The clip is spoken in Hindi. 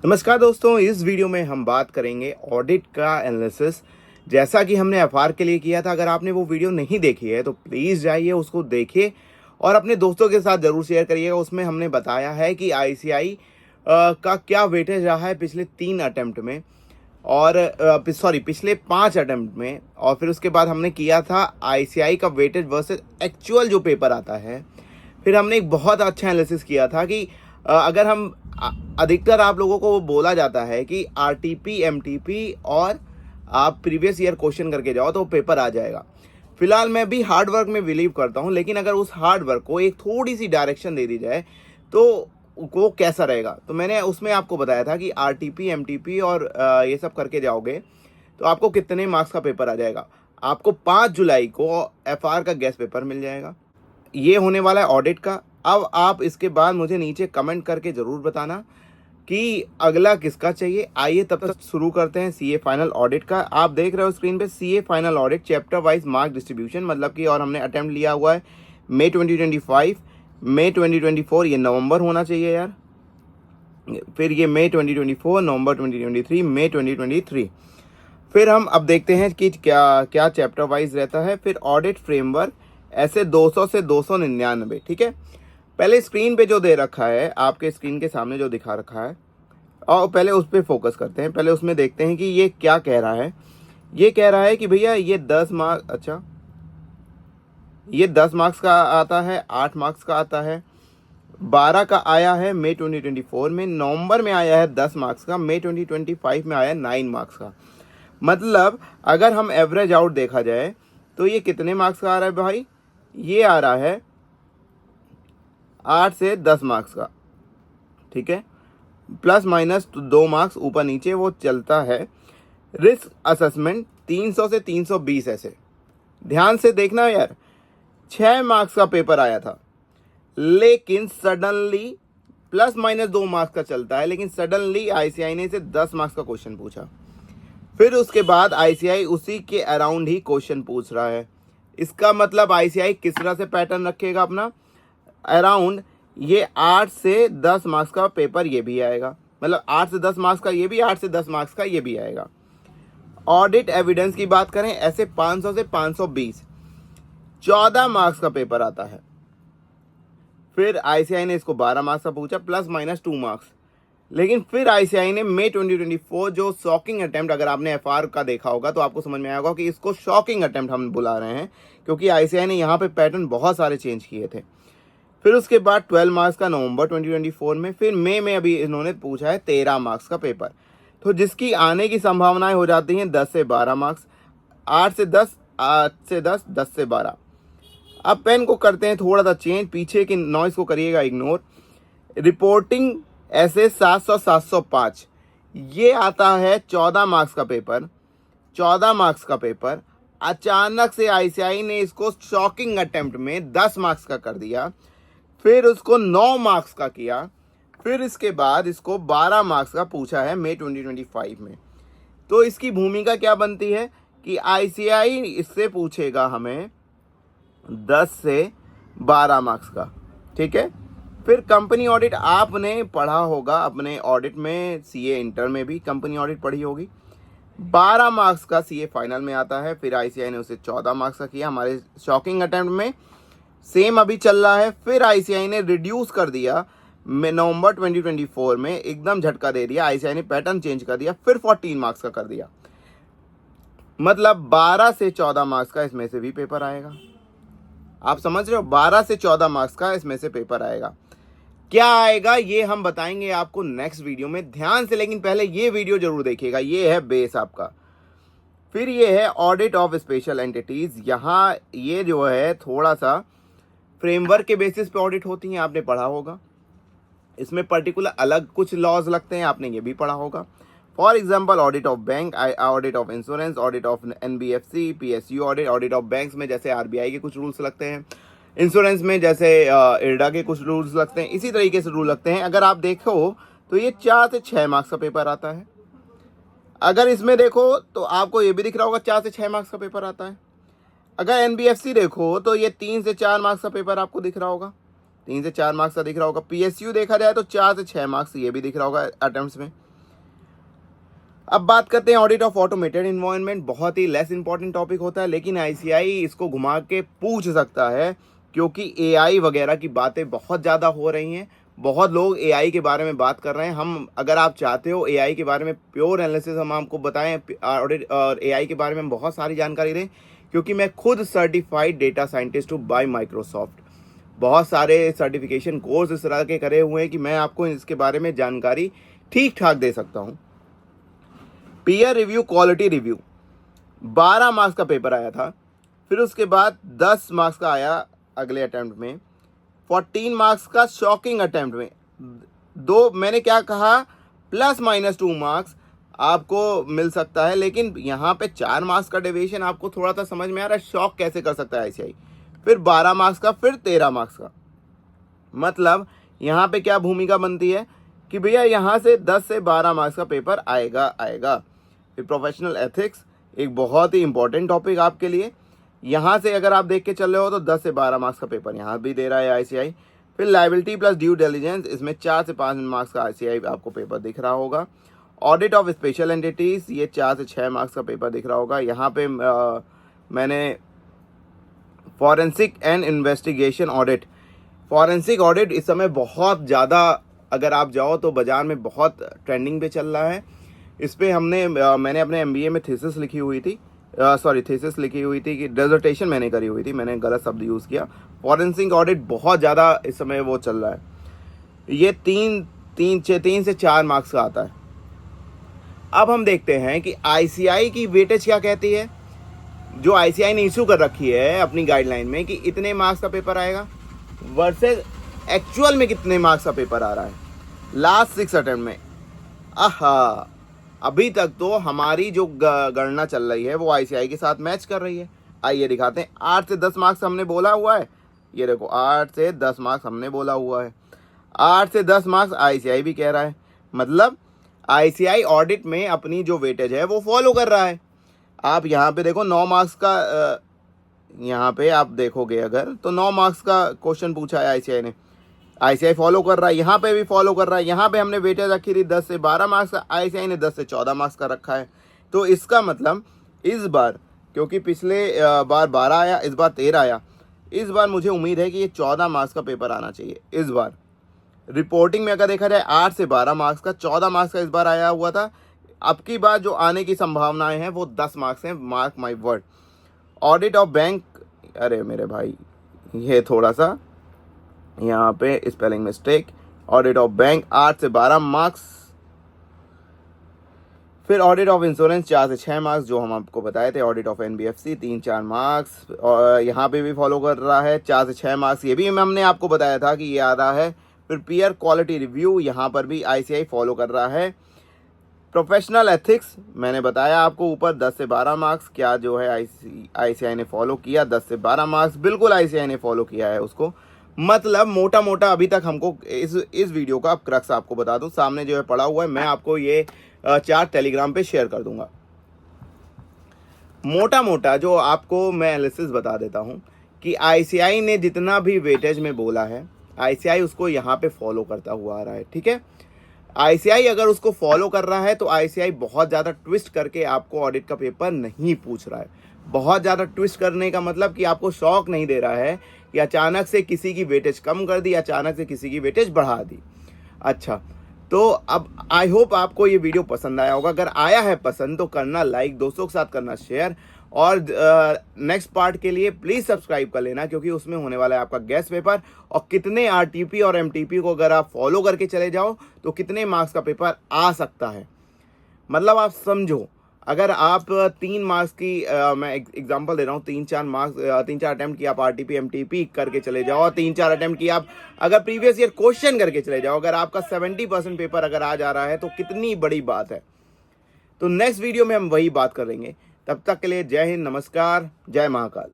नमस्कार दोस्तों, इस वीडियो में हम बात करेंगे ऑडिट का एनालिसिस। जैसा कि हमने एफआर के लिए किया था। अगर आपने वो वीडियो नहीं देखी है तो प्लीज़ जाइए उसको देखिए और अपने दोस्तों के साथ ज़रूर शेयर करिएगा। उसमें हमने बताया है कि आईसीआई का क्या वेटेज रहा है पिछले 3 अटेम्प्ट में और पिछले 5 अटेम्प्ट में। और फिर उसके बाद हमने किया था आईसीआई का वेटेज वर्सेस एक्चुअल जो पेपर आता है। फिर हमने एक बहुत अच्छा एनालिसिस किया था कि अगर हम अधिकतर आप लोगों को वो बोला जाता है कि आरटीपी एमटीपी और आप प्रीवियस ईयर क्वेश्चन करके जाओ तो पेपर आ जाएगा। फिलहाल मैं भी हार्ड वर्क में बिलीव करता हूँ, लेकिन अगर उस हार्ड वर्क को एक थोड़ी सी डायरेक्शन दे दी जाए तो वो कैसा रहेगा। तो मैंने उसमें आपको बताया था कि आरटीपी एमटीपी और ये सब करके जाओगे तो आपको कितने मार्क्स का पेपर आ जाएगा। आपको 5 जुलाई को एफआर का गेस्ट पेपर मिल जाएगा। ये होने वाला है ऑडिट का। अब आप इसके बाद मुझे नीचे कमेंट करके ज़रूर बताना कि अगला किसका चाहिए। आइए तब तक शुरू करते हैं सीए फाइनल ऑडिट का। आप देख रहे हो स्क्रीन पे CA final audit chapter wise mark distribution, मतलब कि और हमने अटेम्प्ट लिया हुआ है मई 2025, मई 2024, ये नवंबर होना चाहिए यार, फिर ये मई 2024, नवंबर 2023, मई 2023। फिर हम अब देखते हैं कि क्या क्या चैप्टर वाइज रहता है। फिर ऑडिट फ्रेमवर्क ऐसे 200 से 299, ठीक है। पहले स्क्रीन पे जो दे रखा है, आपके स्क्रीन के सामने जो दिखा रखा है, और पहले उस पर फोकस करते हैं। पहले उसमें देखते हैं कि ये क्या कह रहा है। ये कह रहा है कि भैया ये 10 मार्क्स, अच्छा ये 10 मार्क्स का आता है, 8 मार्क्स का आता है, 12 का आया है मई 2024 में, नवंबर में आया है 10 मार्क्स का, मई 2025 में आया है 9 मार्क्स का। मतलब अगर हम एवरेज आउट देखा जाए तो ये कितने मार्क्स का आ रहा है भाई, ये आ रहा है 8 से 10 मार्क्स का, ठीक है। प्लस माइनस 2 मार्क्स ऊपर नीचे वो चलता है। रिस्क असेसमेंट 300 से 320 ऐसे। ध्यान से देखना यार, 6 मार्क्स का पेपर आया था, लेकिन सडनली प्लस माइनस 2 मार्क्स का चलता है, लेकिन सडनली आईसीआई ने इसे 10 मार्क्स का क्वेश्चन पूछा। फिर उसके बाद आईसीआई उसी के अराउंड ही क्वेश्चन पूछ रहा है। इसका मतलब आईसीआई किस तरह से पैटर्न रखेगा अपना, अराउंड ये 8 से 10 मार्क्स का पेपर ये भी आएगा, मतलब 8 से 10 मार्क्स का ये भी, 8 से 10 मार्क्स का ये भी आएगा। ऑडिट एविडेंस की बात करें ऐसे 500 से 520, 14 मार्क्स का पेपर आता है। फिर आईसीआई ने इसको 12 मार्क्स का पूछा, प्लस माइनस 2 मार्क्स। लेकिन फिर आईसीआई ने मई 2024 जो शॉकिंग अटेम्प्ट, अगर आपने एफआर का देखा होगा तो आपको समझ में आएगा कि इसको शॉकिंग अटेम्प्ट हम बुला रहे हैं, क्योंकि आईसीआई ने यहाँ पे पैटर्न बहुत सारे चेंज किए थे। फिर उसके बाद 12 मार्क्स का नवंबर 2024 में, फिर मई में अभी इन्होंने पूछा है 13 मार्क्स का पेपर, तो जिसकी आने की संभावनाएं हो जाती हैं 10 से 12 मार्क्स, 8 से 10, 8 से 10, 10 से 12। अब पेन को करते हैं थोड़ा सा चेंज, पीछे की नॉइस को करिएगा इग्नोर। रिपोर्टिंग ऐसे 700, 705, ये आता है 14 मार्क्स का पेपर, 14 मार्क्स का पेपर। अचानक से आईसीआई ने इसको शॉकिंग अटेम्प्ट में 10 मार्क्स का कर दिया, फिर उसको 9 मार्क्स का किया, फिर इसके बाद इसको 12 मार्क्स का पूछा है मई 2025 में। तो इसकी भूमिका क्या बनती है कि आईसीआई इससे पूछेगा हमें 10 से 12 मार्क्स का, ठीक है। फिर कंपनी ऑडिट आपने पढ़ा होगा अपने ऑडिट में, सीए इंटर में भी कंपनी ऑडिट पढ़ी होगी। 12 मार्क्स का सीए फाइनल में आता है, फिर आईसीआई ने उसे 14 मार्क्स का किया। हमारे शॉकिंग अटेम्प्ट में सेम अभी चल रहा है। फिर आईसीआई ने रिड्यूस कर दिया नवंबर 2024 में, एकदम झटका दे दिया, आईसीआई ने पैटर्न चेंज कर दिया, फिर 14 मार्क्स का कर दिया। मतलब 12 से 14 मार्क्स का इसमें से भी पेपर आएगा। आप समझ रहे हो, 12 से 14 मार्क्स का इसमें से पेपर आएगा। क्या आएगा ये हम बताएंगे आपको नेक्स्ट वीडियो में, ध्यान से। लेकिन पहले ये वीडियो जरूर देखिएगा, ये है बेस आपका। फिर ये है ऑडिट ऑफ स्पेशल एंटिटीज। यहाँ ये जो है थोड़ा सा फ्रेमवर्क के बेसिस पे ऑडिट होती हैं, आपने पढ़ा होगा। इसमें पर्टिकुलर अलग कुछ लॉज लगते हैं, आपने ये भी पढ़ा होगा। For example audit of bank, audit of insurance, audit of NBFC, PSU audit. Audit of banks में जैसे आरबीआई के कुछ रूल्स लगते हैं, इंश्योरेंस में जैसे इरडा के कुछ रूल्स लगते हैं, इसी तरीके से रूल लगते हैं। अगर आप देखो तो ये 4 से 6 मार्क्स का पेपर आता है। अगर इसमें देखो तो आपको ये भी दिख रहा होगा 4 से 6 मार्क्स का पेपर आता है। अगर एनबीएफसी देखो तो ये 3 से 4 मार्क्स का पेपर आपको दिख रहा होगा, 3 से 4 मार्क्स का दिख रहा होगा। पीएसयू देखा जाए तो 4 से 6 मार्क्स ये भी दिख रहा होगा अटेम्प्ट्स में। अब बात करते हैं ऑडिट ऑफ ऑटोमेटेड इन्वायरमेंट। बहुत ही लेस इंपॉर्टेंट टॉपिक होता है, लेकिन आईसीआई इसको घुमा के पूछ सकता है, क्योंकि एआई वगैरह की बातें बहुत ज़्यादा हो रही हैं। बहुत लोग एआई के बारे में बात कर रहे हैं। हम, अगर आप चाहते हो एआई के बारे में प्योर एनालिसिस हम आपको बताएं, ऑडिट और एआई के बारे में बहुत सारी जानकारी दें, क्योंकि मैं खुद सर्टिफाइड डेटा साइंटिस्ट हूँ बाय माइक्रोसॉफ्ट। बहुत सारे सर्टिफिकेशन कोर्स इस तरह के करे हुए हैं कि मैं आपको इसके बारे में जानकारी ठीक ठाक दे सकता हूँ। Peer review, quality review, 12 marks का पेपर आया था। फिर उसके बाद 10 मार्क्स का आया अगले अटेम्प्ट में, 14 मार्क्स का शॉकिंग अटेम्प्ट में। दो, मैंने क्या कहा, ±2 मार्क्स आपको मिल सकता है, लेकिन यहाँ पे 4 मार्क्स का डेविएशन आपको थोड़ा सा समझ में आ रहा है, शॉक कैसे कर सकता है आईसीआई। फिर 12 मार्क्स का, फिर 13 मार्क्स का। मतलब यहाँ पे क्या भूमिका बनती है कि भैया यहाँ से 10 से 12 मार्क्स का पेपर आएगा। फिर प्रोफेशनल एथिक्स, एक बहुत ही इंपॉर्टेंट टॉपिक आपके लिए। यहाँ से अगर आप देख के चल रहे हो तो 10 से 12 मार्क्स का पेपर यहाँ भी दे रहा है आईसीआई। फिर लायबिलिटी प्लस ड्यू डिलिजेंस, इसमें 4 से 5 मार्क्स का आईसीआई आपको पेपर दिख रहा होगा। ऑडिट ऑफ स्पेशल एंटिटीज, ये 4 से 6 मार्क्स का पेपर दिख रहा होगा। यहाँ पे मैंने forensic and investigation audit, forensic audit इस समय बहुत ज़्यादा, अगर आप जाओ तो बाज़ार में बहुत ट्रेंडिंग पे चल रहा है। इस पर मैंने अपने एमबीए में थीसिस लिखी हुई थी, थीसिस लिखी हुई थी कि डिसर्टेशन मैंने करी हुई थी, मैंने गलत शब्द यूज़ किया। फॉरेंसिक ऑडिट बहुत ज़्यादा इस समय वो चल रहा है। ये 3 से 4 मार्क्स का आता है। अब हम देखते हैं कि आईसीआई की वेटेज क्या कहती है, जो आईसीआई ने इशू कर रखी है अपनी गाइडलाइन में कि इतने मार्क्स का पेपर आएगा वर्सेस एक्चुअल में कितने मार्क्स का पेपर आ रहा है लास्ट 6 अटेम्प्ट में। आहा, अभी तक तो हमारी जो गणना चल रही है वो आईसीआई के साथ मैच कर रही है। आइए दिखाते हैं। 8 से 10 मार्क्स हमने बोला हुआ है, ये देखो 8 से 10 मार्क्स हमने बोला हुआ है, 8 से 10 मार्क्स आईसीआई भी कह रहा है। मतलब आईसीआई ऑडिट में अपनी जो वेटेज है वो फॉलो कर रहा है। आप यहाँ पे देखो 9 मार्क्स का, यहाँ पे आप देखोगे अगर तो 9 मार्क्स का क्वेश्चन पूछा है आईसीआई ने, आईसीआई फॉलो कर रहा है। यहाँ पे भी फॉलो कर रहा है। यहाँ पे हमने वेटेज रखी थी 10 से 12 मार्क्स का, आईसीआई ने 10 से 14 मार्क्स का रखा है। तो इसका मतलब इस बार, क्योंकि पिछले बार 12 आया, इस बार 13 आया, इस बार मुझे उम्मीद है कि ये 14 मार्क्स का पेपर आना चाहिए इस बार। रिपोर्टिंग में अगर देखा जाए 8 से 12 मार्क्स का, 14 मार्क्स का इस बार आया हुआ था। अब की बार जो आने की संभावनाएं हैं वो 10 मार्क्स हैं, mark my word. Audit of bank, अरे मेरे भाई ये थोड़ा सा यहाँ पे spelling mistake. Audit of bank 8 से 12 मार्क्स। फिर ऑडिट ऑफ इंश्योरेंस 4 से 6 मार्क्स, जो हम आपको बताए थे। ऑडिट ऑफ एनबीएफसी 3-4 मार्क्स, और यहाँ पे भी फॉलो कर रहा है 4 से 6 मार्क्स, ये भी हमने आपको बताया था कि ये आ रहा है। फिर पीयर क्वालिटी रिव्यू, यहाँ पर भी आईसीआई फॉलो कर रहा है। प्रोफेशनल एथिक्स मैंने बताया आपको ऊपर, 10 से 12 मार्क्स, क्या जो है आईसीआई ने फॉलो किया, 10 से 12 मार्क्स बिल्कुल आईसीआई ने फॉलो किया है उसको। मतलब मोटा मोटा अभी तक हमको इस वीडियो का क्रक्स आपको बता दूं, सामने जो है पड़ा हुआ है, मैं आपको ये चार्ट टेलीग्राम पे शेयर कर दूंगा। मोटा मोटा जो आपको मैं एनालिसिस बता देता हूं कि आईसीआई ने जितना भी वेटेज में बोला है, आईसीआई उसको यहाँ पे फॉलो करता हुआ आ रहा है। ठीक है, आईसीआई अगर उसको फॉलो कर रहा है तो आईसीआई बहुत ज़्यादा ट्विस्ट करके आपको ऑडिट का पेपर नहीं पूछ रहा है। बहुत ज़्यादा ट्विस्ट करने का मतलब कि आपको शॉक नहीं दे रहा है कि अचानक से किसी की वेटेज कम कर दी, अचानक से किसी की वेटेज बढ़ा दी। अच्छा, तो अब आई होप आपको ये वीडियो पसंद आया होगा। अगर आया है पसंद तो करना लाइक, दोस्तों के साथ करना शेयर, और नेक्स्ट पार्ट के लिए प्लीज़ सब्सक्राइब कर लेना, क्योंकि उसमें होने वाला है आपका गैस पेपर, और कितने आरटीपी और एमटीपी को अगर आप फॉलो करके चले जाओ तो कितने मार्क्स का पेपर आ सकता है। मतलब आप समझो, अगर आप 3 मार्क्स की मैं एग्जांपल दे रहा हूँ, 3-4 अटेम्प्ट की आप आरटीपी एमटीपी करके चले जाओ, और 3-4 अटेम्प्ट की आप अगर प्रीवियस ईयर क्वेश्चन करके चले जाओ, अगर आपका 70% पेपर अगर आ जा रहा है तो कितनी बड़ी बात है। तो नेक्स्ट वीडियो में हम वही बात करेंगे। तब तक के लिए जय हिंद, नमस्कार, जय महाकाल।